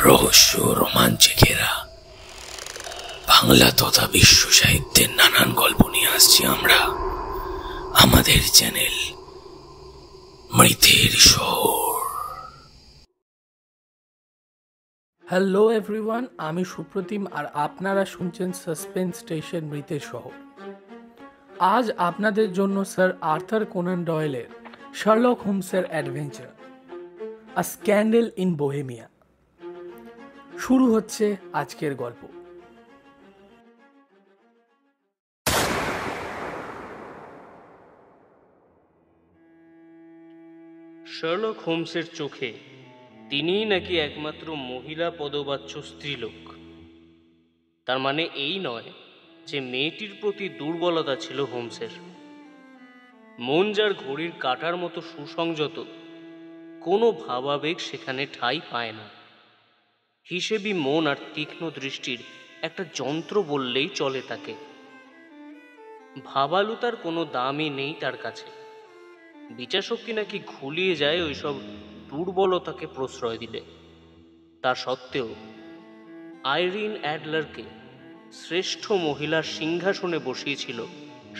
রহস্য রোমাঞ্চে ঘেরা বাংলা তথা বিশ্ব সাহিত্যের নানান গল্প নিয়ে আসছি আমরা আমাদের চ্যানেল মৃতের শহর। হ্যালো এভরিওয়ান, আমি সুপ্রতিম আর আপনারা শুনছেন সাসপেন্স স্টেশন মৃতের শহর। আজ আপনাদের জন্য স্যার আর্থার কোনান ডয়েলের শার্লক হোমসের adventure a scandal in Bohemia শুরু হচ্ছে আজকের গল্প। শার্লক হোমসের চোখে তিনিই নাকি একমাত্র মহিলা পদবাচ্য স্ত্রীলোক। তার মানে এই নয় যে মেয়েটির প্রতি দুর্বলতা ছিল হোমসের। মন যার ঘড়ির কাঁটার মতো সুসংযত, কোনো ভাবাবেগ সেখানে ঠাঁই পায় না। হিসেবি মন আর তীক্ষ্ণ দৃষ্টির একটা যন্ত্র বললেই চলে তাকে। ভাবালুতার কোনো দামই নেই তার কাছে। বিচারশক্তি নাকি ঘুলিয়ে যায় ওইসব দুর্বলতাকে প্রশ্রয় দিলে। তা সত্ত্বেও আইরিন অ্যাডলারকে শ্রেষ্ঠ মহিলার সিংহাসনে বসিয়েছিল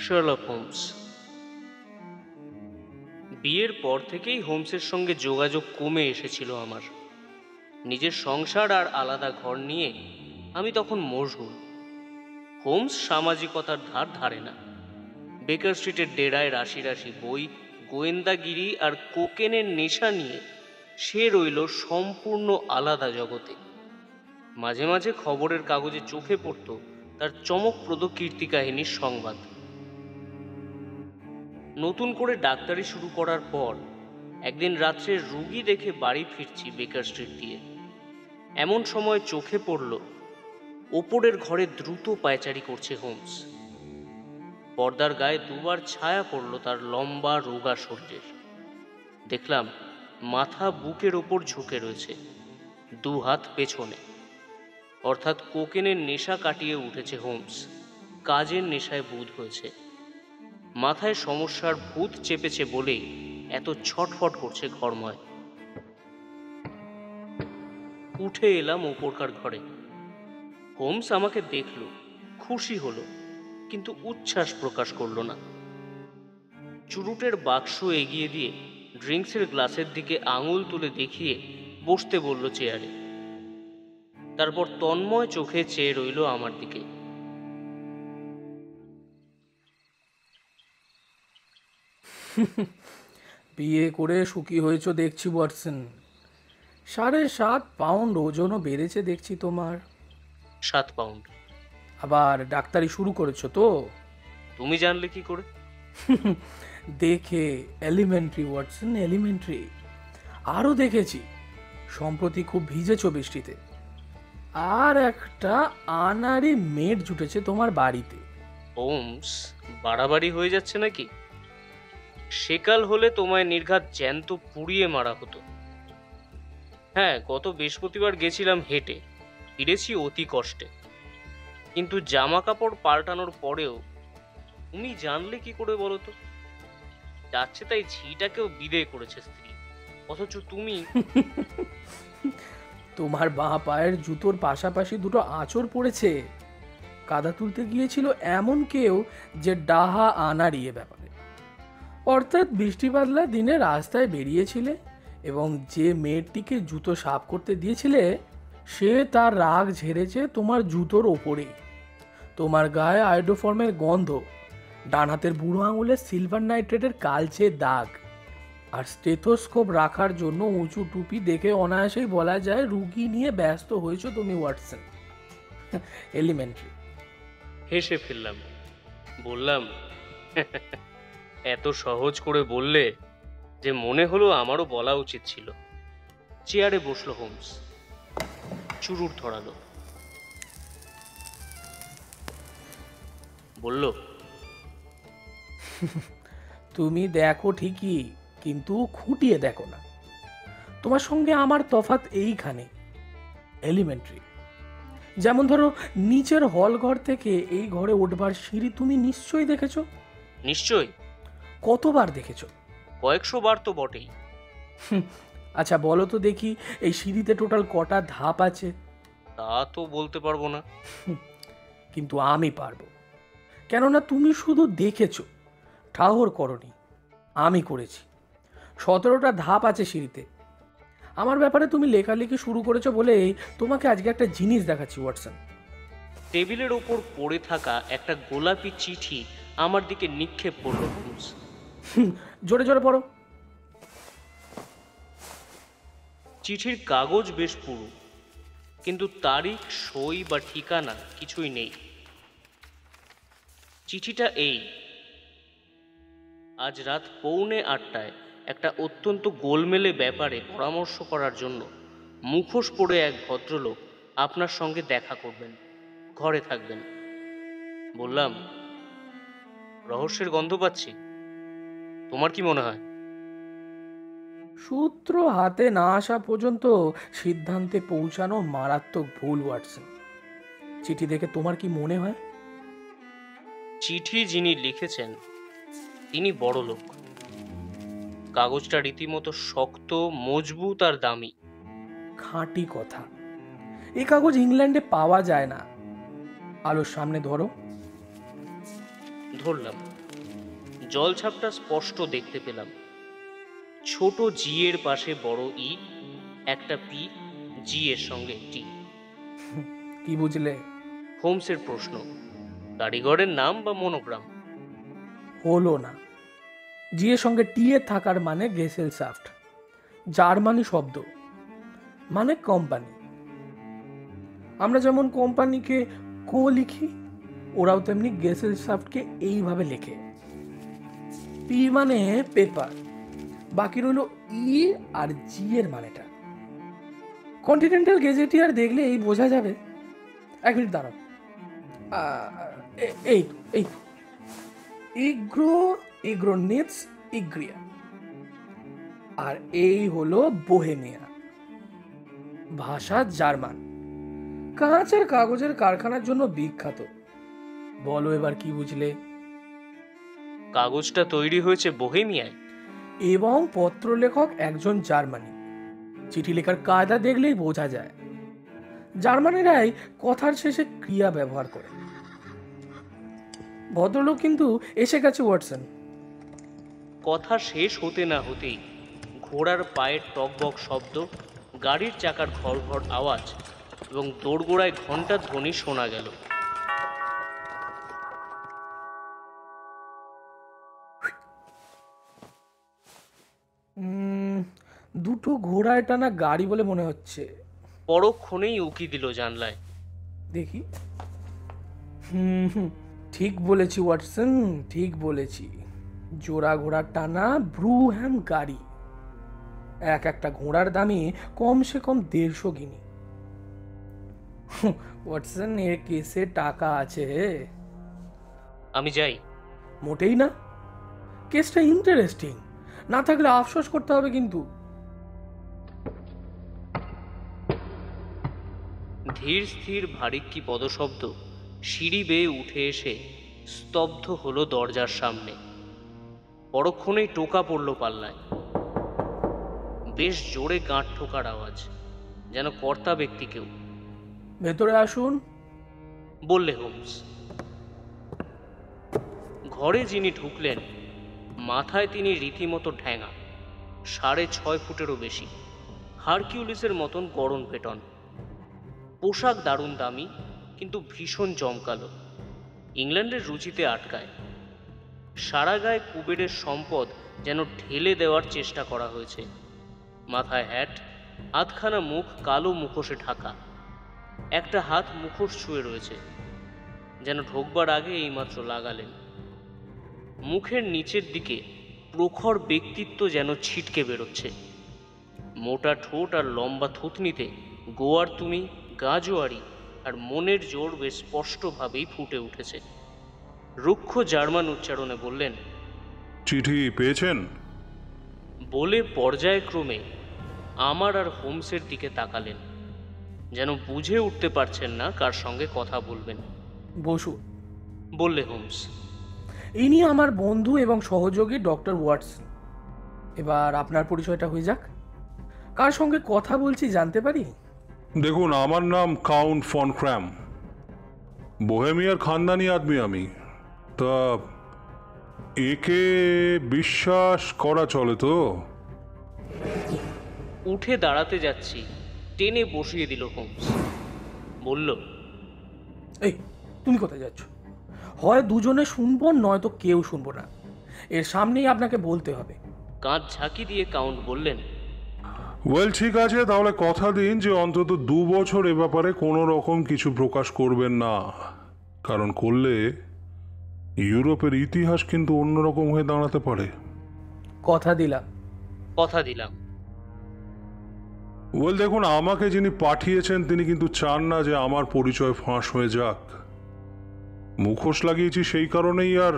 শার্লক হোমস। বিয়ের পর থেকেই হোমসের সঙ্গে যোগাযোগ কমে এসেছিল আমার। নিজের সংসার আর আলাদা ঘর নিয়ে আমি তখন মশগুল। হোমস সামাজিকতার ধার ধারে না। বেকার স্ট্রিটের ডেরায় রাশি রাশি বই, গোয়েন্দাগিরি আর কোকেনের নেশা নিয়ে সে রইল সম্পূর্ণ আলাদা জগতে। মাঝে মাঝে খবরের কাগজে চোখে পড়ত তার চমকপ্রদ কীর্তিকাহিনীর সংবাদ। নতুন করে ডাক্তারি শুরু করার পর একদিন রাত্রে রুগী দেখে বাড়ি ফিরছি বেকার স্ট্রিট দিয়ে। এমন সময় চোখে পড়ল ওপরের ঘরে দ্রুত পায়চারি করছে হোমস। পর্দার গায়ে দুবার ছায়া পড়ল তার লম্বা রোগা শরীরের। দেখলাম মাথা বুকের ওপর ঝুঁকে রয়েছে, দু হাত পেছনে। অর্থাৎ কোকেনের নেশা কাটিয়ে উঠেছে হোমস, কাজের নেশায় বুঁদ হয়েছে। মাথায় সমস্যার ভূত চেপেছে বলেই এত ছটফট করছে ঘরময়। উঠে এলাম ওপরকার ঘরে। হোমস আমাকে দেখল, খুশি হলো, কিন্তু উচ্ছ্বাস প্রকাশ করল না। চুরুটের বাক্স এগিয়ে দিয়ে ড্রিঙ্কসের গ্লাসের দিকে আঙুল তুলে দেখিয়ে বসতে বলল চেয়ারে। তারপর তন্ময় চোখে চেয়ে রইল আমার দিকে। বিয়ে করে সুখী হয়েছ দেখছি ওয়াটসন। 7.5 পাউন্ড ওজনও বেড়েছে দেখছি তোমার। 7 পাউন্ড। আবার ডাক্তারি শুরু করেছো তো? তুমি জানলে কি করে? দেখে এলিমেন্টারি ওয়াটসন, এলিমেন্টারি। আরও দেখেছি সম্প্রতি খুব ভিজেছ বৃষ্টিতে। আর একটা আনাড়ি মেড জুটেছে তোমার বাড়িতে। হোমস, বাড়াবাড়ি হয়ে যাচ্ছে নাকি? সেকাল হলে তোমায় নির্ঘাত জ্যান্ত পুড়িয়ে মারা হতো। হ্যাঁ, গত বৃহস্পতিবার গেছিলাম হেঁটে, ফিরেছি অতি কষ্টে। কিন্তু জামা কাপড় পাল্টানোর পরেও তুমি জানলে কি করে বলো তো? যাচ্ছে তাই ঝিটাকেও বিদেয় করেছে স্ত্রী, অথচ তুমি। তোমার বাঁ পায়ের জুতোর পাশাপাশি দুটো আঁচড় পড়েছে। কাদা তুলতে গিয়েছিল এমন কেউ যে ডাহা আনাড়িয়ে ব্যাপারে। অর্থাৎ বৃষ্টি বাদলা দিনে রাস্তায় বেরিয়েছিলে এবং যে মেয়েটিকে জুতো সাফ করতে দিয়েছিলে সে তার রাগ ঝেড়েছে তোমার জুতোর ওপরেই। তোমার গায়ে আয়োডোফর্মের গন্ধ, ডান হাতের বুড়ো আঙুলে সিলভার নাইট্রেটের কালচে দাগ, আর স্টেথোস্কোপ রাখার জন্য উঁচু টুপি দেখে অনায়াসেই বলা যায় রুগী নিয়ে ব্যস্ত হয়েছো তুমি ওয়াটসন। এলিমেন্টারি। হেসে ফেললাম, বললাম, এত সহজ করে বললে যে মনে হলো আমারও বলা উচিত ছিল। চেয়ারে বসলো হোমস, চুরুট ধরালো, বলল, তুমি দেখো ঠিকই, কিন্তু খুঁটিয়ে দেখো না। তোমার সঙ্গে আমার তফাৎ এইখানে, এলিমেন্টারি। যেমন ধরো, নিচের হল ঘর থেকে এই ঘরে উঠবার সিঁড়ি তুমি নিশ্চয়ই দেখেছো। নিশ্চয়ই। কতবার দেখেছো? কয়েকশো বার তো বটেই। আচ্ছা বলো তো দেখি, এই সিঁড়িতে টোটাল কটা ধাপ আছে? তা তো বলতে পারবো না। কিন্তু আমি পারবো, কেননা তুমি শুধু দেখেছো, ঠাহর করনি। আমি করেছি। 17টা ধাপ আছে সিঁড়িতে। আমার ব্যাপারে তুমি লেখালেখি শুরু করেছো বলেই তোমাকে আজকে একটা জিনিস দেখাচ্ছি ওয়াটসন। টেবিলের ওপর পড়ে থাকা একটা গোলাপি চিঠি আমার দিকে নিক্ষেপ করল হোমস। জোরে জোরে পড়ো। চিঠির কাগজ বেশ পুরু, কিন্তু তারিখ, সই বা ঠিকানা কিছুই নেই। চিঠিটা এই: আজ রাত 7:45 একটা অত্যন্ত গোলমেলে ব্যাপারে পরামর্শ করার জন্য মুখোশ পরে এক ভদ্রলোক আপনার সঙ্গে দেখা করবেন, ঘরে থাকবেন। বললাম, রহস্যের গন্ধ পাচ্ছি, তোমার কি মনে হয়? সূত্র হাতে না আসা পর্যন্ত সিদ্ধান্তে পৌঁছানো মারাত্মক ভুল ওয়াটসন। চিঠি দেখে তোমার কি মনে হয়? চিঠি যিনি লিখেছেন তিনি বড় লোক। কাগজটা রীতিমতো শক্ত, মজবুত আর দামি। খাঁটি কথা। এই কাগজ ইংল্যান্ডে পাওয়া যায় না। আলোর সামনে ধরো। ধরলাম। জলছাপটা স্পষ্ট দেখতে পেলাম। ছোট জি এর পাশে বড় ই, একটা পি, জি এর সঙ্গে টি। কি বুঝলে? হোমসের প্রশ্ন। কারিগরের নাম বা মনোগ্রাম? হলো না। জি এর সঙ্গে টি এর থাকার মানে গেসেলসাফট, জার্মানি শব্দ, মানে কোম্পানি। আমরা যেমন কোম্পানিকে কো লিখি, ওরাও তেমনি গেসেলসাফটকে এইভাবে লেখে। পি মানে পেপার, বাকি রইল ই আর জি এর মানেটা। কন্টিনেন্টাল গেজেটিয়ার দেখলে এই বোঝা যাবে। এক মিনিট দাঁড়াও। এই এই ইগ্রো, ইগ্রোনিটস, ইগ্রিয়া। আর এই হলো বোহেমিয়া, ভাষা জার্মান, কাঁচ আর কাগজের কারখানার জন্য বিখ্যাত। বলো এবার কি বুঝলে? কাগজটা তৈরি হয়েছে বোহেমিয়ায়? এবং পত্রলেখক একজন জার্মানি। চিঠি লেখার কায়দা দেখলেই বোঝা যায়। জার্মানিরাই কথার শেষে ক্রিয়া ব্যবহার করে। ভদ্রলোক কিন্তু এসে গেছে ওয়াটসন। কথা শেষ হতে না হতেই ঘোড়ার পায়ের টকবক শব্দ, গাড়ির চাকার ঘড়ঘড় আওয়াজ এবং দোরগোড়ায় ঘণ্টার ধ্বনি শোনা গেল। দুটো ঘোড়ায় টানা গাড়ি বলে মনে হচ্ছে। পরক্ষণেই উকি দিল জানলায়। দেখি। ঠিক বলেছি ওয়াটসন, ঠিক বলেছি। জোড়া ঘোড়ার টানা ব্রুহ্যাম গাড়ি। এক একটা ঘোড়ার দামই কমসে কম 150 গিনি। ওয়াটসন, এর কেসে টাকা আছে। আমি যাই? মোটেই না। কেসটা ইন্টারেস্টিং, না থাকলে আফসোস করতে হবে কিন্তু। ধীর স্থির ভারিক্কি পদশব্দ সিঁড়ি বেয়ে উঠে এসে স্তব্ধ হলো দরজার সামনে। পরক্ষণেই টোকা পড়ল পাল্লায়। বেশ জোরে গাঁট ঠোকার আওয়াজ, যেন কর্তা ব্যক্তি কেউ। ভেতরে আসুন, বললে হোমস। ঘরে যিনি ঢুকলেন, মাথায় তিনি রীতিমতো ঠ্যাঙা, 6.5 ফুটেরও বেশি, হারকিউলিসের মতন গড়ন পেটন। পোশাক দারুণ দামি, কিন্তু ভীষণ জমকালো, ইংল্যান্ডের রুচিতে আটকায়। সারা গায়ে কুবেরের সম্পদ যেন ঢেলে দেওয়ার চেষ্টা করা হয়েছে। মাথায় হ্যাট, আধখানা মুখ কালো মুখোশে ঢাকা। একটা হাত মুখোশ ছুঁয়ে রয়েছে, যেন ঢোকবার আগে এইমাত্র লাগালেন। মুখের নিচের দিকে প্রখর ব্যক্তিত্ব যেন ছিটকে বেরোচ্ছে। মোটা ঠোঁট আর লম্বা থুতনিতে গোয়ার তুমি, গাজোয়ারি আর মনের জোর বেশ স্পষ্টভাবেই ফুটে উঠেছে। রুক্ষ জার্মান উচ্চারণে বললেন, চিঠি পেয়েছেন? বলে পর্যায়ক্রমে আমার আর হোমসের দিকে তাকালেন, যেন বুঝে উঠতে পারছেন না কার সঙ্গে কথা বলবেন। বসু, বললে হোমস। ইনি আমার বন্ধু এবং সহযোগী ডক্টর ওয়াটসন। এবার আপনার পরিচয়টা হয়ে যাক। কার সঙ্গে কথা বলছি জানতে পারি? দেখুন, আমার নাম কাউন্ট ফন ক্র্যাম। বোহেমিয়ার খানদানি আদমি আমি। তা একে বিশ্বাস করা চলে তো? উঠে দাঁড়াতে যাচ্ছি, টেনে বসিয়ে দিল হোমস। বলল, এই, তুমি কোথায় যাচ্ছ? হয় দুজনে শুনবো, নয়তো কেউ শুনবো না। এর সামনেই আপনাকে বলতে হবে। কাঁধ ঝাঁকি দিয়ে কাউন্ট বললেন, ওয়েল, ঠিক আছে, তাহলে কথা দিন যে অন্তত 2 বছর এ ব্যাপারে কোনো রকম কিছু প্রকাশ করবেন না। কারণ করলে ইউরোপের ইতিহাস কিন্তু অন্যরকম হয়ে দাঁড়াতে পারে। কথা দিলাম। কথা দিলাম। ওয়েল, দেখুন, আমাকে যিনি পাঠিয়েছেন তিনি কিন্তু চান না যে আমার পরিচয় ফাঁস হয়ে যাক। মুখোশ লাগিয়েছি সেই কারণেই, আর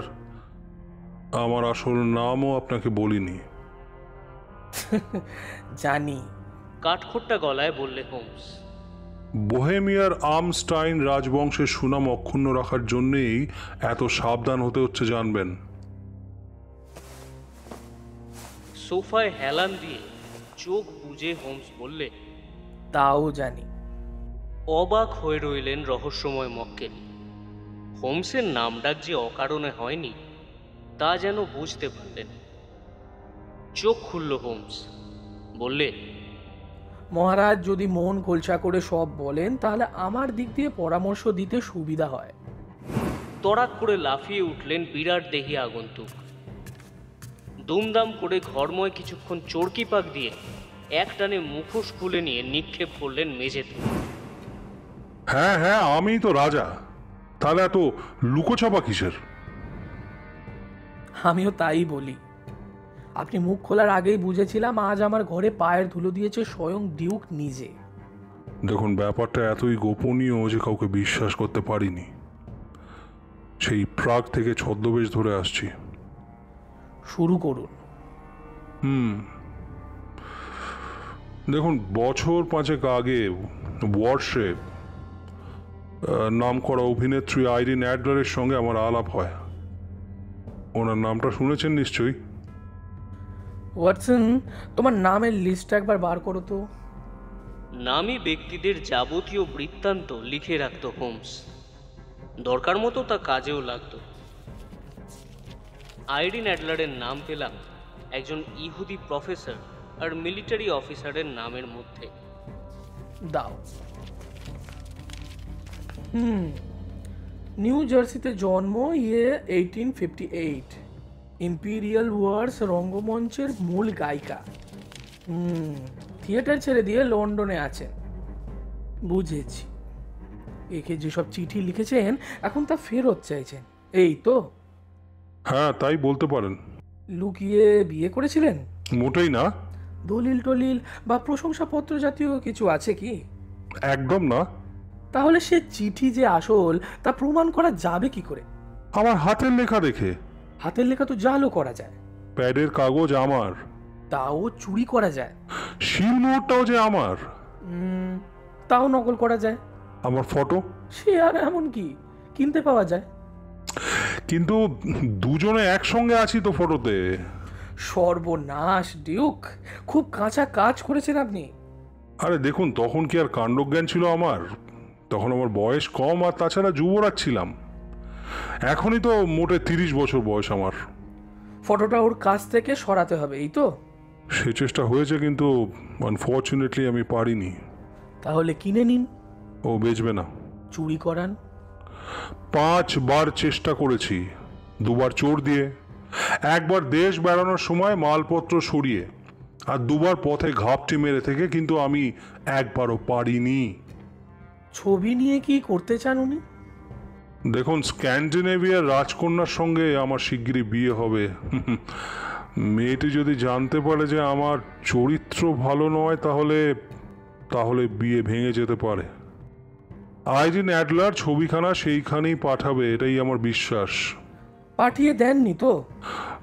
আমার আসল নামও আপনাকে বলিনি। জানি। কাঠখোট্টা গলায় বললে হোমস। বোহেমিয়ার আমস্টাইন রাজবংশের সুনাম অক্ষুণ্ণ রাখার জন্যেই এত সাবধান হতে হচ্ছে, জানবেন। সোফায় হেলান দিয়ে চোখ বুজে হোমস বললে, তাও জানি। অবাক হয়ে রইলেন রহস্যময় মক্কেল। হোমসের নামডাক যে অকারণে হয়নি তা যেন বুঝতে পারলেন। চোখ খুলল হোমস, বললে, মহারাজ যদি মন খোলসা করে সব বলেন তাহলে আমার দিক দিয়ে পরামর্শ দিতে সুবিধা হয়। তড়াক করে লাফিয়ে উঠলেন বিরাট দেহি আগন্তুক। দুমদাম করে ঘরময় কিছুক্ষণ চড়কি পাক দিয়ে একটানে মুখোশ খুলে নিয়ে নিক্ষেপ করলেন মেঝেতে। হ্যাঁ হ্যাঁ, আমি তো রাজা, তাহলে এত লুকোছাপা কিসের? আমিও তাই বলি। আপনি মুখ খোলার আগেই বুঝেছিলাম আজ আমার ঘরে পায়ের ধুলো দিয়েছে স্বয়ং ডিউক নিজে। দেখুন, ব্যাপারটা এতই গোপনীয় যে কাউকে বিশ্বাস করতে পারিনি। সেই প্রাগ থেকে ছদ্মবেশ ধরে আসছি। শুরু করুন। দেখুন, বছর 5 আগে ওয়ার্সে নাম করা অভিনেত্রী আইরিন অ্যাডলারের সঙ্গে আমার আলাপ হয়। ওনার নামটা শুনেছেন নিশ্চয়ই। ওয়াটসন, তোমার নামের লিস্ট একবার বার করো তো। নামী ব্যক্তিদের যাবতীয় বৃত্তান্ত লিখে রাখত হোমস। দরকার মতো তা কাজেও লাগত। আইরিন অ্যাডলারের নাম পেলাম একজন ইহুদি প্রফেসর আর মিলিটারি অফিসারের নামের মধ্যে। দাও। নিউ জার্সিতে জন্ম, 1858। ইম্পিরিয়াল ওয়ার্স রঙ্গমঞ্চের মূল গায়িকা। থিয়েটার ছেড়ে দিয়ে লন্ডনে আছেন। বুঝেছি। একে যেসব চিঠি লিখেছেন এখন তা ফেরত চাইছেন, এই তো? হ্যাঁ, তাই বলতে পারেন। লুকিয়ে বিয়ে করেছিলেন? মোটেই না। দলিল টলিল বা প্রশংসাপত্র জাতীয় কিছু আছে কি? একদম না। তাহলে সে চিঠি যে আসল তা প্রমাণ করা যাবে কি করে? আমার হাতের লেখা দেখে। হাতের লেখা তো জালও করা যায়। প্যাডের কাগজ আমার। তাও চুরি করা যায়। শিল মোহরটাও যে আমার। তাও নকল করা যায়। আমার ফটো? সে আর এমন কি, কিনতে পাওয়া যায়। কিন্তু দুজনে একসঙ্গে আছি তো ফটোতে। সর্বনাশ ডিউক, খুব কাঁচা কাজ করেছেন আপনি। আরে দেখুন, তখন কি আর কাণ্ডজ্ঞান ছিল আমার? তখন আমার বয়স কম, আর তাছাড়া যুবরাজ ছিলাম। এখনই তো মোটে 30 বছর বয়স আমার। ফটোটা ওর কাছ থেকে সরাতে হবে, এই তো? সে চেষ্টা হয়েছে, কিন্তু আনফর্চুনেটলি আমি পারিনি। তাহলে কিনে নিন। ও বেচবে না। চুরি করান। 5 বার চেষ্টা করেছি, 2 বার চোর দিয়ে, 1 বার দেশ বেড়ানোর সময় মালপত্র সরিয়ে, আর 2 বার পথে ঘাপটি মেরে থেকে, কিন্তু আমি একবারও পারিনি। ছবি নিয়ে কি করতে চান উনি? দেখুন, স্ক্যান্ডিনেভিয়ার রাজকন্যার সঙ্গে আমার শিগগিরই বিয়ে হবে। মেয়েটি যদি জানতে পারে যে আমার চরিত্র ভালো নয়, তাহলে বিয়ে ভেঙে যেতে পারে। আইরিন অ্যাডলার ছবিখানা সেইখানেই পাঠাবে, এটাই আমার বিশ্বাস। পাঠিয়ে দেননি তো?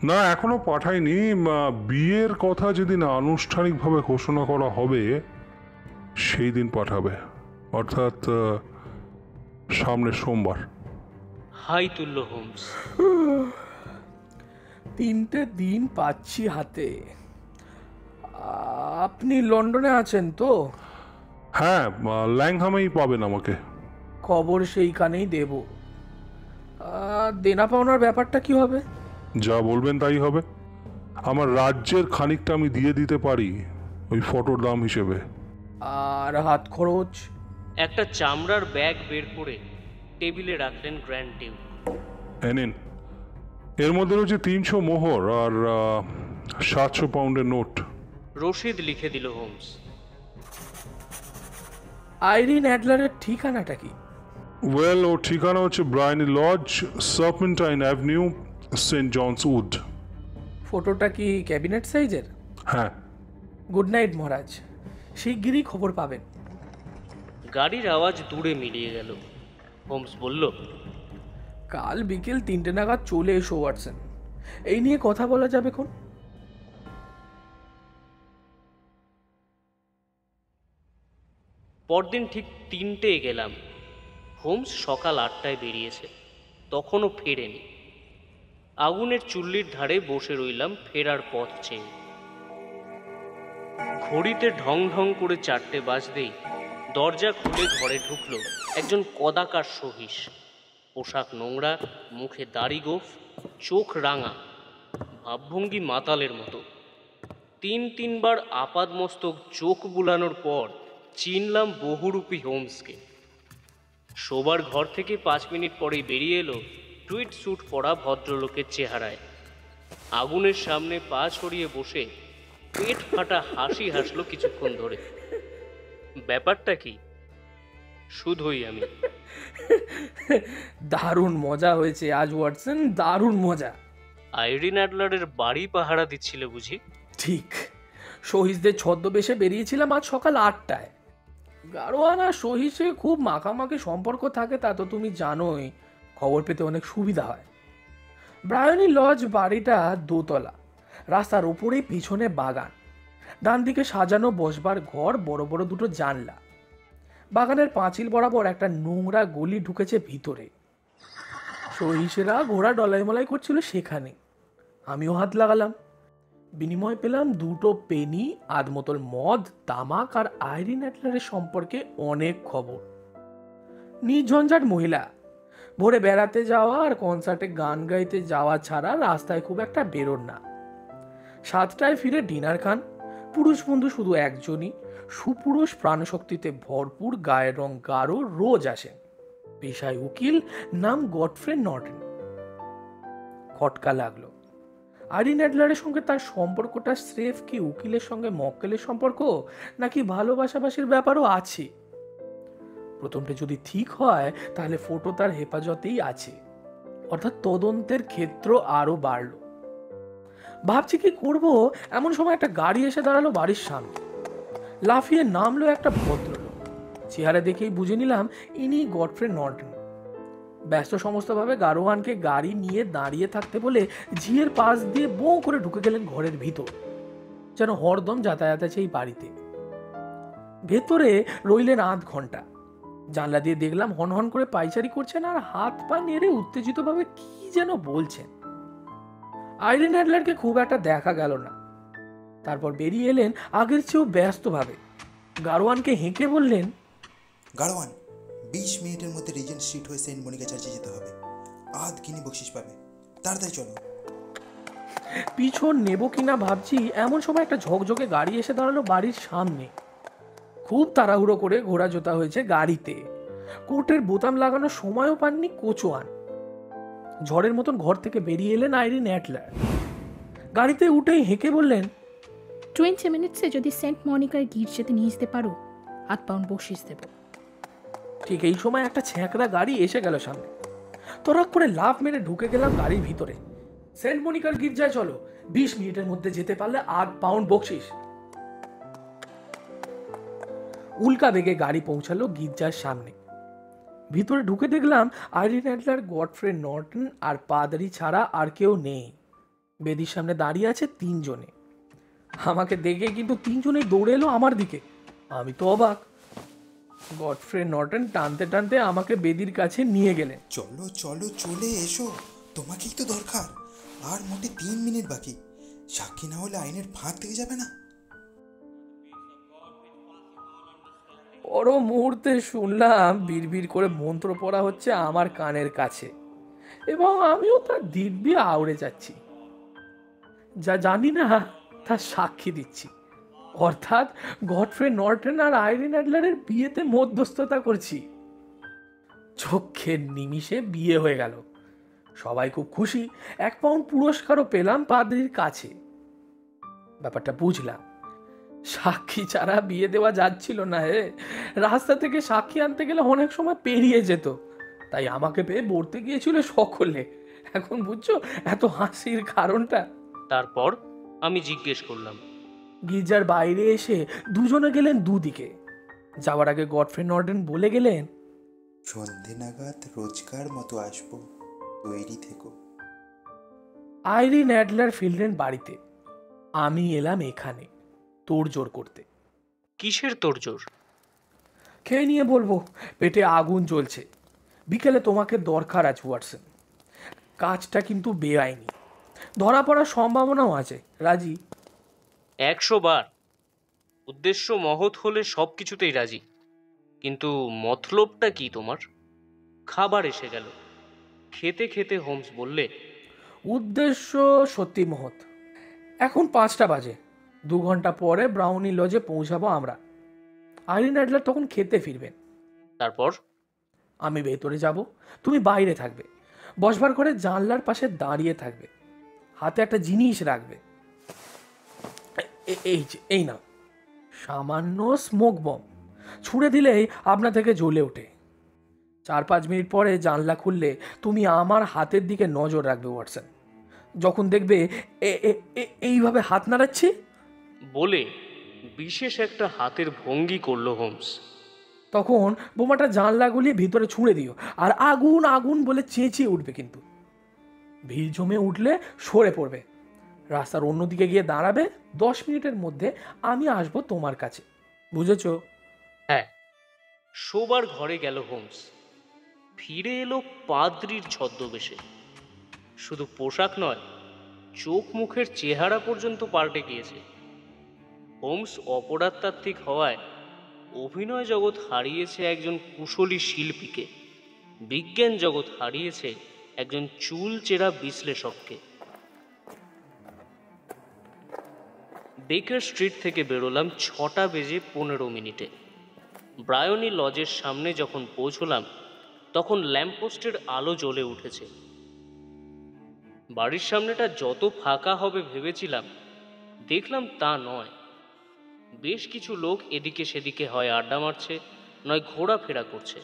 না, এখনো পাঠাইনি। বিয়ের কথা যেদিন আনুষ্ঠানিকভাবে ঘোষণা করা হবে সেই দিন পাঠাবে, অর্থাৎ সামনের সোমবার। হাই তুলল হোমস। 3টে দিন পাচ্ছি হাতে। আপনি লন্ডনে আছেন তো? হ্যাঁ, ল্যাংহামেই পাবেন আমাকে। খবর সেইখানেই দেব। দেনা পাওনার ব্যাপারটা কি হবে? যা বলবেন তাই হবে। আমার রাজ্যের খানিকটা আমি দিয়ে দিতে পারি ওই ফটোর দাম হিসেবে। আর হাত খরচ? একটা চামড়ার ব্যাগ বের করে টেবিলে রাখলেন গ্র্যান্ড ডিউক। নিন, এর মধ্যে রয়েছে 300 মোহর আর 700 পাউন্ডের নোট। রসিদ লিখে দিল হোমস। আইরিন অ্যাডলারের ঠিকানাটা কি? ওয়েল, ওর ঠিকানা হচ্ছে Briony Lodge, Serpentine Avenue, Saint John's Wood. ফটোটা কি ক্যাবিনেট সাইজের? হ্যাঁ। গুড নাইট মহারাজ, শিগগিরই খবর পাবেন। গাড়ির আওয়াজ দূরে মিলিয়ে গেল। হোমস বলল, কাল বিকেল 3টে নাগাদ চলে এসো ওয়াটসন, এই নিয়ে কথা বলা যাবে এখন। পরদিন ঠিক 3টে গেলাম। হোমস সকাল 8টায় বেরিয়েছে, তখনও ফেরেনি। আগুনের চুল্লির ধারে বসে রইলাম ফেরার পথ চেয়ে। ঘড়িতে ঢং ঢং করে 4টে বাজতেই দরজা খুলে ঘরে ঢুকলো একজন কদাকার সহিস। পোশাক নোংরা, মুখে দাড়ি গোঁফ, চোখ রাঙা, ভাবভঙ্গি মাতালের মতো। 3বার আপাদমস্তক চোখ বুলানোর পর চিনলাম বহুরূপী হোমসকে। শোবার ঘর থেকে 5 মিনিট পরেই বেরিয়ে এলো টুইট স্যুট পরা ভদ্রলোকের চেহারায়। আগুনের সামনে পা ছড়িয়ে বসে পেট ফাটা হাসি হাসলো কিছুক্ষণ ধরে। ব্যাপারটা কি? শুধুই আমি। দারুণ মজা হয়েছে আজ ওয়াটসন, দারুণ মজা। আইরিন অ্যাডলারের বাড়ি পাহারা দিচ্ছিল বুঝি? ঠিক, সহিসদের ছদ্মবেশে বেরিয়েছিলাম আজ সকাল 8টায়। গাড়োয়ান আর সহিসে খুব মাখামাখি সম্পর্ক থাকে, তা তো তুমি জানোই। খবর পেতে অনেক সুবিধা হয়। ব্রায়ানি লজ বাড়িটা দোতলা, রাস্তার ওপরে পিছনে বাগান, ডান দিকে সাজানো বসবার ঘর, বড় বড় দুটো জানলা। বাগানের পাঁচিল বরাবর একটা নোংরা গলি ঢুকেছে ভিতরে। সহিসেরা ঘোড়া ডলাই মলাই করছিল সেখানে, আমিও হাত লাগালাম। বিনিময় পেলাম 2টো পেনি, আধ বোতল মদ, তামাক আর আইরিন অ্যাডলারের সম্পর্কে অনেক খবর। নির্ঝঞ্ঝাট মহিলা, ভোরে বেড়াতে যাওয়া আর কনসার্টে গান গাইতে যাওয়া ছাড়া রাস্তায় খুব একটা বেরোন না। 7টায় ফিরে ডিনার খান। পুরুষ বন্ধু শুধু একজনই, সুপুরুষ, প্রাণশক্তিতে ভরপুর, গায়ের রং গাঢ়, রোজ আসেন। পেশায় উকিল, নাম গডফ্রে নর্টন। খটকা লাগলো। আইরিন অ্যাডলারের সঙ্গে তার সম্পর্কটা স্রেফ কি উকিলের সঙ্গে মক্কেলের সম্পর্ক, নাকি ভালোবাসাবাসির ব্যাপারও আছে? প্রথমটা যদি ঠিক হয় তাহলে ফটো তার হেফাজতেই আছে, অর্থাৎ তদন্তের ক্ষেত্র আরো বাড়ল। ভাবছি কি করব, এমন সময় একটা গাড়ি এসে দাঁড়ালো বাড়ির সামনে। লাফিয়ে নামলো একটা ভদ্রলোক। চেহারা দেখেই বুঝে নিলাম ইনি গডফ্রে নর্টন। ব্যস্ত সমস্তভাবে গারোয়ানকে গাড়ি নিয়ে দাঁড়িয়ে থাকতে বলে ঝিয়ের পাশ দিয়ে বো করে ঢুকে গেলেন ঘরের ভিতর, যেন হরদম যাতায়াত আছে এই বাড়িতে। ভেতরে রইলেন আধ ঘন্টা। জানলা দিয়ে দেখলাম হনহন করে পায়চারি করছেন আর হাত পা নেড়ে উত্তেজিতভাবে কি যেন বলছেন। আইরিন অ্যাডলারকে খুব একটা দেখা গেল না। তারপর বেরিয়ে এলেন আগের চেয়েও ব্যস্তভাবে। গারোয়ানকে হেঁকে বললেন, গারোয়ান, 20 মিনিটের মধ্যে রিজেন্ট স্ট্রিট হয়ে সেন্ট মনিকা চার্চে যেতে হবে। আধ কিনি বকশিস পাবে, তাড়াতাড়ি চলো। পিছন নেব কিনা ভাবছি, এমন সময় একটা ঝকঝকে গাড়ি এসে দাঁড়ালো বাড়ির সামনে। খুব তাড়াহুড়ো করে ঘোড়া জোতা হয়েছে গাড়িতে। কোটের বোতাম লাগানোর সময়ও পাননি কোচোয়ান। ঝড়ের মতন ঘর থেকে বেরিয়ে এলেন আইরিন অ্যাডলার। গাড়িতে উঠেই হেঁকে বললেন, 20 মিনিটসে যদি সেন্ট মনিকার গির্জাতে নিয়ে যেতে পারো, 8 পাউন্ড বকশিস দেব। ঠিক এই সময় একটা ছ্যাঁকড়া গাড়ি এসে গেল সামনে। তরাক করে লাফ মেরে ঢুকে গেলাম গাড়ির ভিতরে। সেন্ট মনিকার গির্জায় চলো, 20 মিনিটের মধ্যে যেতে পারলে 8 পাউন্ড বকশিস। উল্কা বেগে গাড়ি পৌঁছালো গির্জার সামনে। ভিতরে ঢুকে দেখলাম আইরিন অ্যাডলার, গডফ্রে নর্টন আর পাদরি ছাড়া আর কেউ নেই। বেদির সামনে দাঁড়িয়ে আছে 3 জনে। আমাকে দেখে কিন্তু 3 জনেই দৌড়ে এলো আমার দিকে। আমি তো অবাক। গডফ্রে নর্টন টানতে টানতে আমাকে বেদির কাছে নিয়ে গেলেন। চলো চলো, চলে এসো, তোমাকেই তো দরকার। আর মোটে 3 মিনিট বাকি। সাক্ষী না হলে আইনের ফাঁক থেকে যাবে না। পর মুহূর্তে শুনলাম বিড়বিড় করে মন্ত্র পড়া হচ্ছে আমার কানের কাছে, এবং আমিও তার দিব্যি আউড়ে যাচ্ছি। যা জানি না তার সাক্ষী দিচ্ছি, অর্থাৎ গডফ্রে নর্টন আর আইরিন অ্যাডলারের বিয়েতে মধ্যস্থতা করছি। চোখের নিমিষে বিয়ে হয়ে গেল, সবাই খুব খুশি। 1 পাউন্ড পুরস্কারও পেলাম পাদ্রির কাছে। ব্যাপারটা বুঝলাম, সাক্ষী ছাড়া বিয়ে দেওয়া যাচ্ছিল না। রাস্তা থেকে সাক্ষী আনতে গেলে অনেক সময় পেরিয়ে যেত, তাই আমাকে পেয়ে বলতে গিয়েছিল সকলে। এখন বুঝছো এত হাসির কারণটা? তারপর আমি জিজ্ঞেস করলাম, গির্জার বাইরে এসে দুজনে গেলেন দুদিকে। যাওয়ার আগে গডফ্রে নর্টন বলে গেলেন, সন্ধে নাগাদ রোজকার মতো আসবো, তৈরি থেকো। আইরিন অ্যাডলার ফিরলেন বাড়িতে, আমি এলাম এখানে তোড়জোড় করতে। কিসের তোড়জোড়? খেয়ে নিয়ে বলবো, পেটে আগুন জ্বলছে। বিকেলে তোমাকে দরকার আছে ওয়াটসন। কাজটা কিন্তু বেআইনি, ধরা পড়ার সম্ভাবনাও আছে। রাজি? 100 বার। উদ্দেশ্য মহৎ হলে সব কিছুতেই রাজি, কিন্তু মতলবটা কি তোমার? খাবার এসে গেল। খেতে খেতে হোমস বললে, উদ্দেশ্য সত্যি মহৎ। এখন 5টা বাজে, 2 ঘন্টা পরে ব্রাউনি লজে পৌঁছাবো আমরা। আইরিন অ্যাডলার তখন খেতে ফিরবেন। তারপর আমি ভেতরে যাব, তুমি বাইরে থাকবে। বসবার ঘরে জানলার পাশে দাঁড়িয়ে থাকবে, হাতে একটা জিনিস রাখবে। এই না, সামান্য স্মোক বম। ছুঁড়ে দিলেই আপনা থেকে জ্বলে ওঠে। 4-5 মিনিট পরে জানলা খুললে তুমি আমার হাতের দিকে নজর রাখবে ওয়াটসন। যখন দেখবে এইভাবে হাত নাড়াচ্ছি, বলে বিশেষ একটা হাতের ভঙ্গি করলো হোমস। তখন বোমাটা জানলা গুলিয়ে ভিতরে ছুঁড়ে দিও, আর আগুন আগুন বলে চেঁচিয়ে উঠবে। কিন্তু ভিড় জমে উঠলে সরে পড়বে, রাস্তার অন্যদিকে গিয়ে দাঁড়াবে। 10 মিনিটের মধ্যে আমি আসবো তোমার কাছে, বুঝেছো? হ্যাঁ। শোবার ঘরে গেল হোমস। ফিরে এলো পাদ্রির ছদ্মবেশে। শুধু পোশাক নয়, চোখ মুখের চেহারা পর্যন্ত পাল্টে গিয়েছে। হোমস অপরাধতাত্ত্বিক হওয়ায় অভিনয় জগৎ হারিয়েছে একজন কুশলী শিল্পীকে, বিজ্ঞান জগৎ হারিয়েছে একজন চুলচেরা বিশ্লেষককে। বেকার স্ট্রিট থেকে বেরোলাম 6:15। ব্রায়োনি লজের সামনে যখন পৌঁছলাম তখন ল্যাম্পপোস্টের আলো জ্বলে উঠেছে। বাড়ির সামনেটা যত ফাঁকা হবে ভেবেছিলাম, দেখলাম তা নয়। বেশ কিছু লোক এদিকে সেদিকে হয় আড্ডা মারছে, নয় ঘোরাফেরা করছে।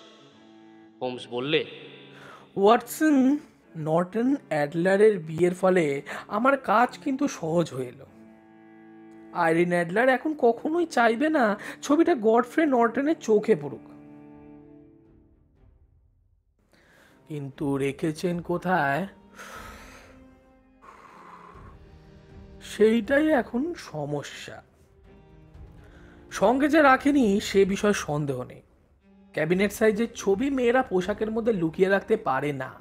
হোমস বললে, ওয়াটসন, নর্টন অ্যাডলারের বিয়ের ফলে আমার কাজ কিন্তু সহজ হয়ে এলো। আইরিন অ্যাডলার এখন কখনোই চাইবে না ছবিটা গডফ্রে নর্টনের চোখে পড়ুক। কিন্তু রেখেছেন কোথায়, সেইটাই এখন সমস্যা। সঙ্গে যে রাখেনি সে বিষয়ে সন্দেহ নেই। ক্যাবিনেট সাইজের ছবি মেয়েরা পোশাকের মধ্যে লুকিয়ে রাখতে পারে না।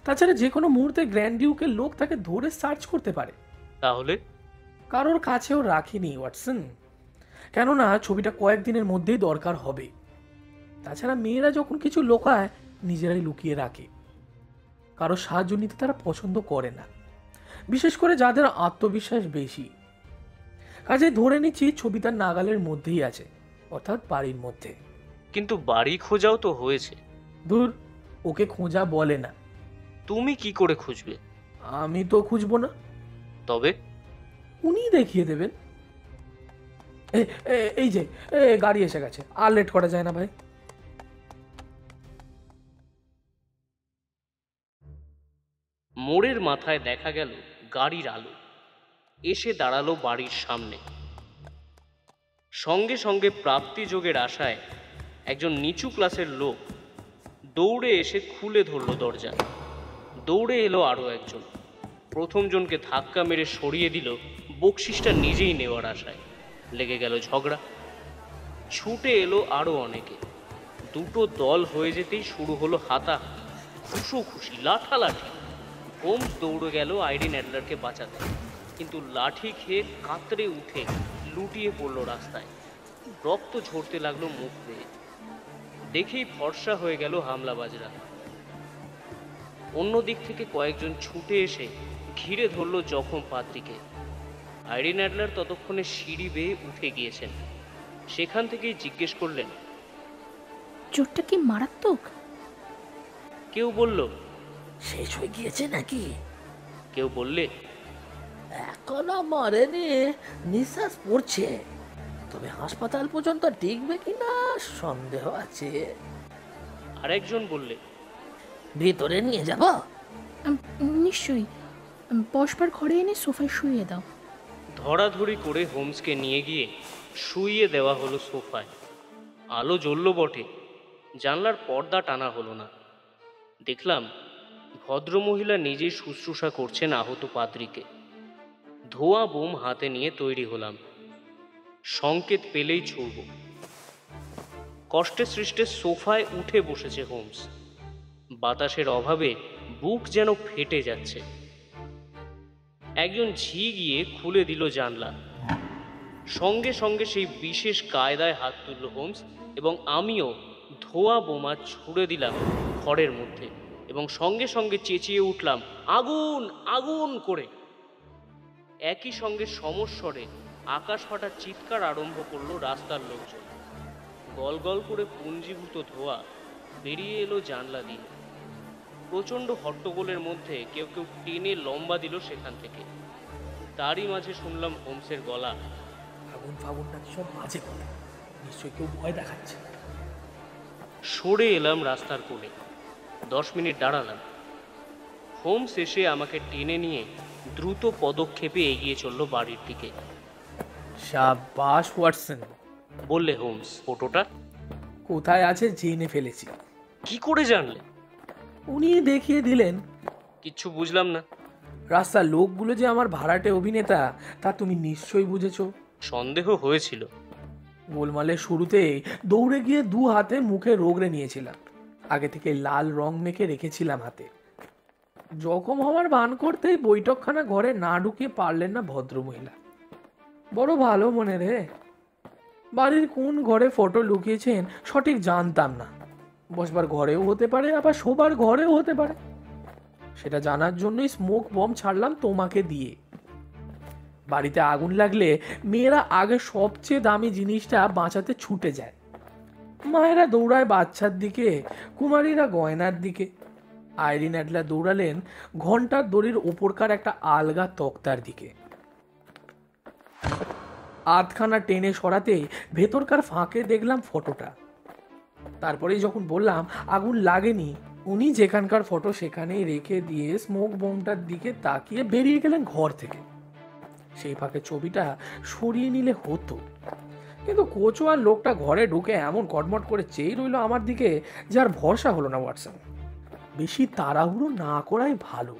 তাছাড়া যে কোনো মুহূর্তে গ্র্যান্ড ডিউকের লোক তাকে ধরে সার্চ করতে পারে। তাহলে কারোর কাছেও রাখিনি ওয়াটসন, কেননা ছবিটা কয়েকদিনের মধ্যেই দরকার হবে। তাছাড়া মেয়েরা যখন কিছু লোকায় নিজেরাই লুকিয়ে রাখে, কারো সাহায্য নিতে তারা পছন্দ করে না, বিশেষ করে যাদের আত্মবিশ্বাস বেশি। কাজে ধরে নিচ্ছি ছবি তার নাগালের মধ্যেই আছে, অর্থাৎ বাড়ির মধ্যে। কিন্তু বাড়ি খোঁজাও তো হয়েছে। দূর, ওকে খোঁজা বলে না। তুমি কি করে খুঁজবে? আমি তো খুঁজবো না, তবে উনি দেখিয়ে দেবেন। এই যে গাড়ি এসে গেছে, আর লেট করা যায় না ভাই। মোড়ের মাথায় দেখা গেল গাড়ির আলো। এসে দাঁড়ালো বাড়ির সামনে। সঙ্গে সঙ্গে প্রাপ্তিযোগের আশায় একজন নিচু ক্লাসের লোক দৌড়ে এসে খুলে ধরলো দরজা। দৌড়ে এলো আরও একজন, প্রথম জনকে ধাক্কা মেরে সরিয়ে দিল বকশিসটা নিজেই নেওয়ার আশায়। লেগে গেল ঝগড়া। ছুটে এলো আরও অনেকে। দুটো দল হয়ে যেতেই শুরু হলো হাতাহাতি, খুশি, লাঠালাঠি। হোমস দৌড়ে গেল আইরিন অ্যাডলারকে বাঁচাতে, কিন্তু লাঠি খেয়ে কাতরে উঠে লুটিয়ে পড়ল রাস্তায়। রক্ত ঝরতে লাগলো মুখ বেয়ে। দেখেই ফর্সা হয়ে গেল হামলাবাজরা। অন্য দিক থেকে কয়েকজন ছুটে এসে ঘিরে ধরল জখম পাদ্রীকে। আইরিন অ্যাডলার ততক্ষণে সিঁড়ি বেয়ে উঠে গিয়েছেন। সেখান থেকেই জিজ্ঞেস করলেন, চোটটা কি মারাত্মক? কেউ বলল শেষ হয়ে গিয়েছে নাকি? কেউ বললে এখনো মরেনি, নিঃশ্বাস পড়ছে, তবে হাসপাতাল পর্যন্ত টিকবে কিনা সন্দেহ আছে। আরেকজন বললে ভিতরে নিয়ে যাব? নিশ্চয়ই, বসবার ঘরে এনে সোফায় শুইয়ে দাও। ধরাধরি করে হোমসকে নিয়ে গিয়ে শুইয়ে দেওয়া হলো সোফায়। আলো জ্বলল বটে, জানলার পর্দা টানা হলো না। দেখলাম ভদ্রমহিলা নিজেই শুশ্রূষা করছেন আহত পাদ্রীকে। ধোঁয়া বোম হাতে নিয়ে তৈরি হলাম, সংকেত পেলেই ছুড়ব। কষ্টে সৃষ্টে সোফায় উঠে বসেছে হোমস। বাতাসের অভাবে বুক যেন ফেটে যাচ্ছে। একজন ঝি গিয়ে খুলে দিল জানলা। সঙ্গে সঙ্গে সেই বিশেষ কায়দায় হাত তুলল হোমস এবং আমিও ধোঁয়া বোমা ছুড়ে দিলাম ঘরের মধ্যে এবং সঙ্গে সঙ্গে চেঁচিয়ে উঠলাম, আগুন আগুন করে। একই সঙ্গে সমস্বরে আকাশ ফাটার চিৎকার আরম্ভ করলো রাস্তার লোকজন। গল গল করে পুঞ্জীভূত ধোঁয়া বেরিয়ে এলো জানলা দিয়ে। প্রচণ্ড হট্টগোলের মধ্যে কেউ কেউ টেনে লম্বা দিল সেখান থেকে। তারই মাঝে শুনলাম হোমসের গলা, আগুন ফাগুন নাকি সব বাজে কথা, নিশ্চয়ই কেউ ভয় দেখাচ্ছে। সরে এলাম রাস্তার কোণে। 10 মিনিট দাঁড়ালাম। হোমস এসে আমাকে টেনে নিয়ে দ্রুত পদক্ষেপে এগিয়ে চলল বাড়ির দিকে। শাবাশ ওয়াটসন, বললে হোমস, ফটোটা কোথায় আছে জেনে ফেলেছি। কি করে জানলে? উনি দেখিয়ে দিলেন। কিচ্ছু বুঝলাম না। রাস্তার লোকগুলো যে আমার ভাড়াটে অভিনেতা তা তুমি নিশ্চয়ই বুঝেছো। সন্দেহ হয়েছিল। গোলমালের শুরুতেই দৌড়ে গিয়ে 2 হাতে মুখে রোগড়ে নিয়েছিলাম। আগে থেকে লাল রং মেখে রেখেছিলাম হাতে। জখম হওয়ার ভান করতেই বৈঠকখানা ঘরে না ঢুকিয়ে পারলেন না ভদ্রমহিলা। বড় ভালো মনে রে। বাড়ির কোন ঘরে ফটো লুকিয়েছেন সঠিক জানতাম না। বসবার ঘরেও হতে পারে, আবার শোবার ঘরেও হতে পারে। সেটা জানার জন্যই স্মোক বম ছাড়লাম তোমাকে দিয়ে। বাড়িতে আগুন লাগলে মেয়েরা আগে সবচেয়ে দামি জিনিসটা বাঁচাতে ছুটে যায়। মায়েরা দৌড়ায় বাচ্চার দিকে, কুমারীরা গয়নার দিকে। আইরিন অ্যাডলার দৌড়ালেন ঘন্টার দড়ির ওপরকার একটা আলগা তক্তার দিকে। আধখানা টেনে সরাতেই ভেতরকার ফাঁকে দেখলাম ফটোটা। তারপরেই যখন বললাম আগুন লাগেনি, উনি যেখানকার ফটো সেখানেই রেখে দিয়ে স্মোক বোমটার দিকে তাকিয়ে বেরিয়ে গেলেন ঘর থেকে। সেই ফাঁকে ছবিটা সরিয়ে নিলে হতো, কিন্তু কোচওয়ার লোকটা ঘরে ঢুকে এমন কটমট করে চেয়ে রইল আমার দিকে, যার ভরসা হলো না ওয়াটসন। বেশি তাড়াহুড়ো না করাই ভালো।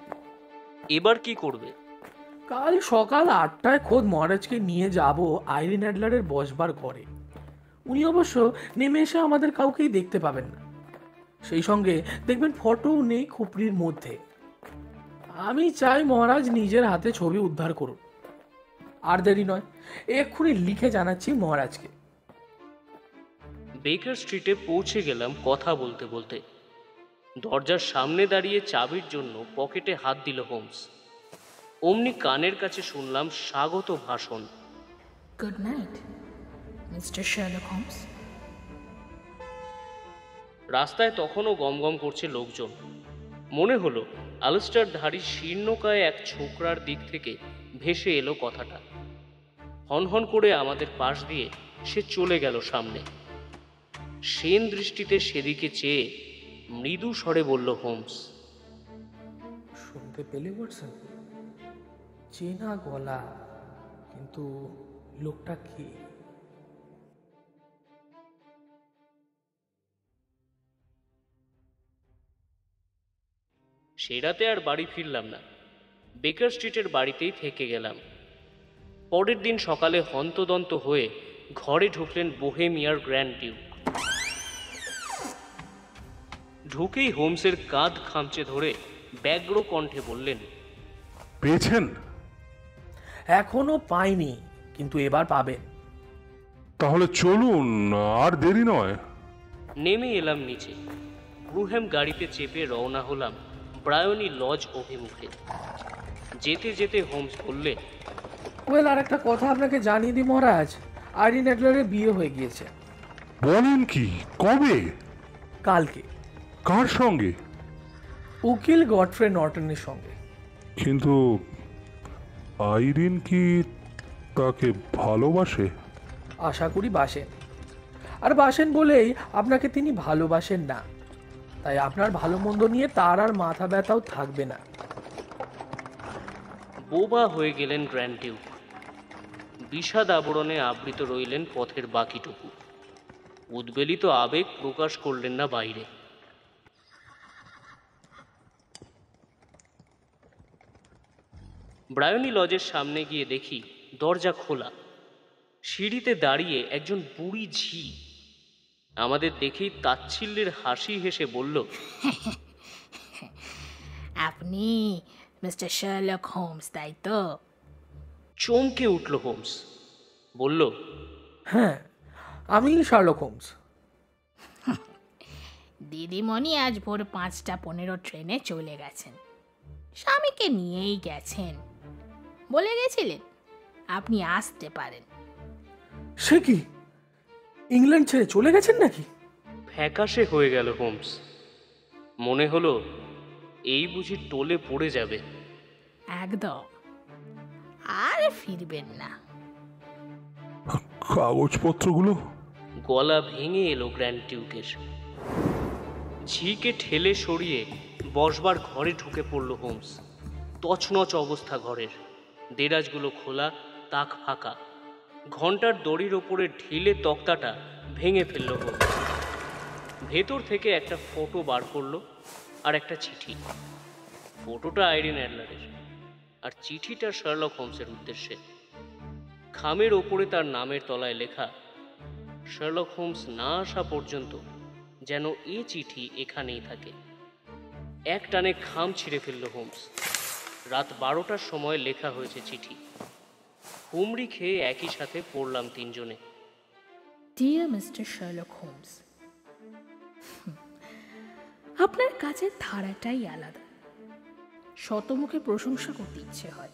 এবার কি করবে? কাল সকাল 8টায় খোদ মহারাজকে নিয়ে যাব আইরিন অ্যাডলারের বসবার ঘরে। উনি অবশ্য নেমে এসে আমাদের কাউকেই দেখতে পাবেন না। সেই সঙ্গে দেখবেন ফটোও নেই খুপড়ির মধ্যে। আমি চাই মহারাজ নিজের হাতে ছবি উদ্ধার করুন। আর দেরি নয়, এক্ষুনি লিখে জানাচ্ছি মহারাজকে। বেকার স্ট্রিটে পৌঁছে গেলাম কথা বলতে বলতে। দরজার সামনে দাঁড়িয়ে চাবির জন্য পকেটে হাত দিল হোমস। অমনি কানের কাছে শুনলাম স্বাগত ভাষণ। Good night mister Sherlock Holmes. রাস্তায় তখনও গমগম করছে লোকজন। মনে হলো আলস্টারধারী শীর্ণকায় এক ছোকরার দিক থেকে ভেসে এলো কথাটা। হনহন করে আমাদের পাশ দিয়ে সে চলে গেল সামনে। সেন দৃষ্টিতে সেদিকে চেয়ে মৃদু স্বরে বলল হোমস, শুনতে পেলে ওয়াটসন? চেনা গলা, কিন্তু লোকটা কে? সে রাতে আর বাড়ি ফিরলাম না। বেকার স্ট্রিটের বাড়িতেই থেকে গেলাম। পরের দিন সকালে হন্তদন্ত হয়ে ঘরে ঢুকলেন বোহেমিয়ার গ্র্যান্ড ডিউক। ঢুকেই হোমসের কাঁধ খামচে ধরে ব্যগ্র কণ্ঠে বললেন, পেয়েছেন? এখনো পাইনি, কিন্তু এবার পাবেন। তাহলে চলুন, আর দেরি নয়। নেমে এলাম নিচে। ব্রুহেম গাড়িতে চেপে রওনা হলাম ব্রায়োনি লজ অভিমুখে। যেতে যেতে হোমস বললে, ওয়েল, আর একটা কথা আপনাকে জানিয়ে দিই মহারাজ, আইরিন অ্যাডলারের বিয়ে হয়ে গিয়েছে। বলেন কি? কবে? কালকে। কার সঙ্গে? উকিল গডফ্রে নর্টনের সঙ্গে। কিন্তু আইরিন কি তাকে ভালোবাসে? আশা করি বাসেন, আর বাসেন বলেই আপনাকে তিনি ভালোবাসেন না, তাই আপনার ভালো মন্দ নিয়ে তার আর মাথা ব্যথাও থাকবে না। বোবা হয়ে গেলেন গ্র্যান্ড ডিউক। বিষাদ আবরণে আবৃত রইলেন পথের বাকিটুকু। উদ্বেলিত আবেগ প্রকাশ করলেন না বাইরে। ব্রায়োনি লজের সামনে গিয়ে দেখি দরজা খোলা। সিঁড়িতে দাঁড়িয়ে একজন বুড়ি ঝি আমাদের দেখেই তাচ্ছিল্যের হাসি হেসে বলল, আপনি মিস্টার শার্লক হোমস, তাই তো? চমকে উঠল হোমস। বলল, হ্যাঁ, আমি শার্লক হোমস। দিদিমণি আজ ভোর 5:15 ট্রেনে চলে গেছেন। স্বামীকে নিয়েই গেছেন। বলে গেছিলেন আপনি আসতে পারেন। সে কি, ইংল্যান্ড ছেড়ে চলে গেছেন নাকি? ফ্যাকাশে হয়ে গেল হোমস। মনে হলো এই বুঝি টোলে পড়ে যাবে। একদম, আর ফিরবেন না। কাগজপত্রগুলো? গলা ভেঙে এলো গ্র্যান্ড ডিউকের। ঝিকে ঠেলে সরিয়ে বসবার ঘরে ঢুকে পড়ল হোমস। তছনছ অবস্থা ঘরের। দেরাজগুলো খোলা, তাক ফাঁকা। ঘন্টার দড়ির ওপরে ঢিলে তক্তাটা ভেঙে ফেলল হোমস। ভেতর থেকে একটা ফটো বার করলো আর একটা চিঠি। ফটোটা আইরিন অ্যাডলারের, আর চিঠিটা শার্লক হোমসের উদ্দেশ্যে। খামের ওপরে তার নামের তলায় লেখা, শার্লক হোমস না আসা পর্যন্ত যেন এ চিঠি এখানেই থাকে। এক টানে খাম ছিঁড়ে ফেলল হোমস। রাত 12টার সময় লেখা হয়েছে চিঠি। হুমড়ি খেয়ে একই সাথে পড়লাম তিনজনে। ডিয়ার মিস্টার শার্লক হোমস, আপনার কাজের ধারাটাই আলাদা। শতমুখে প্রশংসা করতে ইচ্ছে হয়।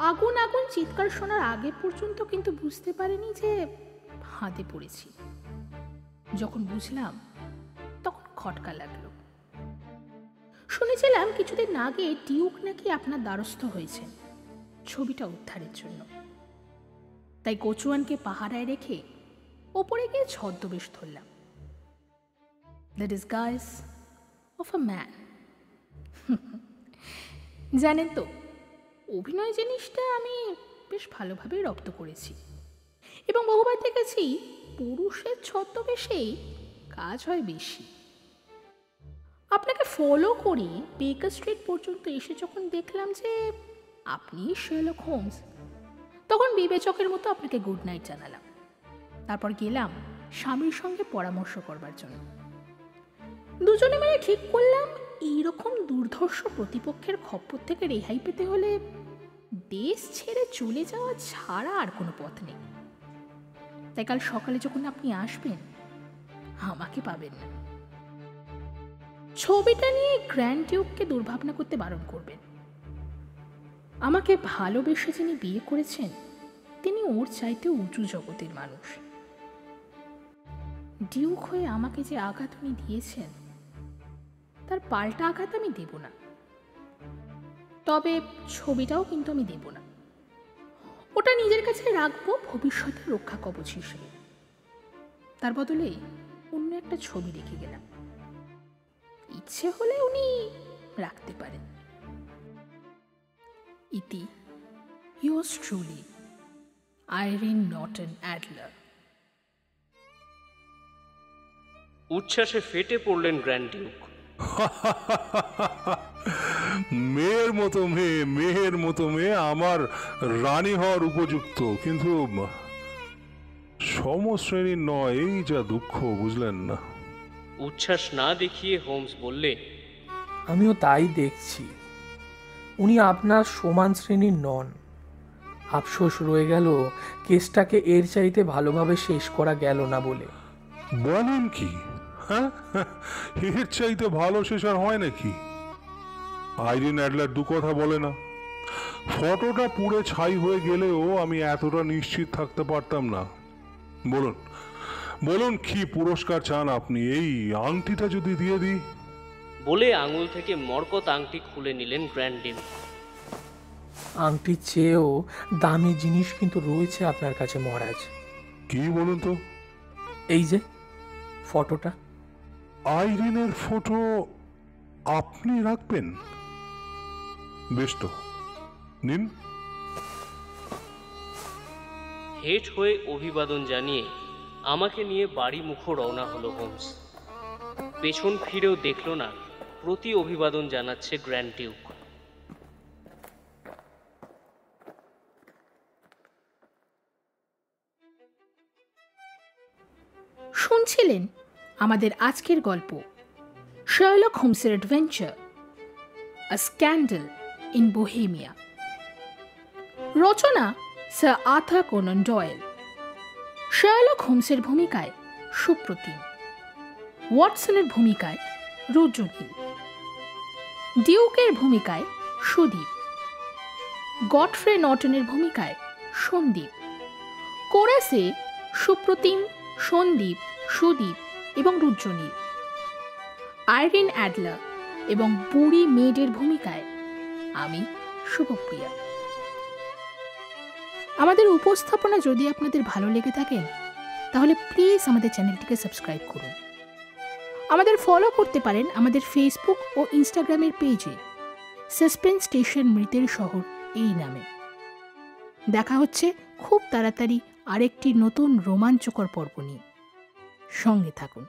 আগুন আগুন চিৎকার শোনার আগে পর্যন্ত কিন্তু বুঝতে পারিনি যে হাতে পড়েছি। যখন বুঝলাম তখন খটকা লাগলো। শুনেছিলাম কিছুদিন আগে ডিউক নাকি আপনার দ্বারস্থ হয়েছেন ছবিটা উদ্ধারের জন্য। তাই কচুয়ানকে পাহারায় রেখে ওপরে গিয়ে ছদ্মবেশ ধরলাম। The disguise of a man. জানেন তো, অভিনয় জিনিসটা আমি বেশ ভালোভাবেই রপ্ত করেছি, এবং বহুবার দেখেছি পুরুষের ছদ্মবেশেই কাজ হয় বেশি। আপনাকে ফলো করে বেকার স্ট্রিট পর্যন্ত এসে যখন দেখলাম যে আপনি শার্লক হোমস, তখন বিবেচকের মতো আপনাকে গুড নাইট জানালাম। তারপর গেলাম স্বামীর সঙ্গে পরামর্শ করবার জন্য। দুজনে মিলে ঠিক করলাম এইরকম দুর্ধর্ষ প্রতিপক্ষের খপ্পর থেকে রেহাই পেতে হলে দেশ ছেড়ে চলে যাওয়া ছাড়া আর কোনো পথ নেই। তাই কাল সকালে যখন আপনি আসবেন আমাকে পাবেন না। ছবিটা নিয়ে গ্র্যান্ড ডিউককে দুর্ভাবনা করতে বারণ করবেন। আমাকে ভালোবেসে যিনি বিয়ে করেছেন তিনি ওর চাইতে উঁচু জগতের মানুষ। ডিউক হয়ে আমাকে যে আঘাত উনি দিয়েছেন তার পাল্টা আঘাত আমি দেব না। তবে ছবিটাও কিন্তু আমি দেব না। ওটা নিজের কাছে রাখবো ভবিষ্যতের রক্ষা কবচ হিসেবে। তার বদলে অন্য একটা ছবি রেখে গেলাম। ইচ্ছে হলে উনি রাখতে পারেন। ইতি, yours truly, Irene Norton Adler. উচ্ছ্বাসে ফেটে পড়লেন গ্র্যান্ড ডিউক। মেয়ের মতো মেয়ে, মেয়ের মতো মেয়ে, আমার রানী হওয়ার উপযুক্ত, কিন্তু সমশ্রেণীর নয়। এই যা দুঃখ, বুঝলেন না? উচ্ছ্বাস না দেখিয়ে হোমস বললে, আমিও তাই দেখছি। উনি আপনার সমান শ্রেণীর নন, আফসোস রয়ে গেল কেসটাকে এর চাইতে ভালোভাবে শেষ করা গেল না বলে। বলেন কি? হ্যাঁ, এর চাইতে ভালো শেষ আর হয় নাকি? আইরিন অ্যাডলার দু কথা বলে না। ফটোটা পুড়ে ছাই হয়ে গেলেও আমি এতটা নিশ্চিত থাকতে পারতাম না। বলুন বলুন, কি পুরস্কার চান আপনি? এই আংটিটা যদি দিয়ে দিই। বলে আঙুল থেকে মরকত আংটি খুলে নিলেন গ্র্যান্ডিম। আংটির চেয়েও দামি জিনিস কিন্তু রয়েছে আপনার কাছে মহারাজ। কি বলুন তো? এই যে ফটোটা। আইরিনের ফটো আপনি রাখবেন? বেশ তো, নিন। হেট হয়ে অভিবাদন জানিয়ে আমাকে নিয়ে বাড়ি মুখো রওনা হলো হোমস। পেছন ফিরেও দেখল না প্রতি অভিবাদন জানাচ্ছে গ্র্যান্ড ডিউক। শুনছিলেন আমাদের আজকের গল্প শার্লক হোমসের adventure a scandal in Bohemia. রচনা sir Arthur Conan Doyle. Sherlock হোমসের ভূমিকায় সুপ্রতিম, ওয়াটসনের ভূমিকায় রুদ্রনীল, ডিউকের ভূমিকায় সুদীপ, গডফ্রে নর্টনের ভূমিকায় সন্দীপ। কোরাসে সুপ্রতিম, সন্দীপ, সুদীপ এবং রুদ্রনীল। আইরিন অ্যাডলার এবং বুড়ি মেয়েদের ভূমিকায় আমি শুভপ্রিয়া। আমাদের উপস্থাপনা যদি আপনাদের ভালো লেগে থাকেন তাহলে প্লিজ আমাদের চ্যানেলটিকে সাবস্ক্রাইব করুন। আমাদের ফলো করতে পারেন আমাদের ফেসবুক ও ইনস্টাগ্রামের পেজে সাসপেন্স স্টেশন মৃতের শহর এই নামে। দেখা হচ্ছে খুব তাড়াতাড়ি আরেকটি নতুন রোমাঞ্চকর পর্ব নিয়ে। সঙ্গে থাকুন।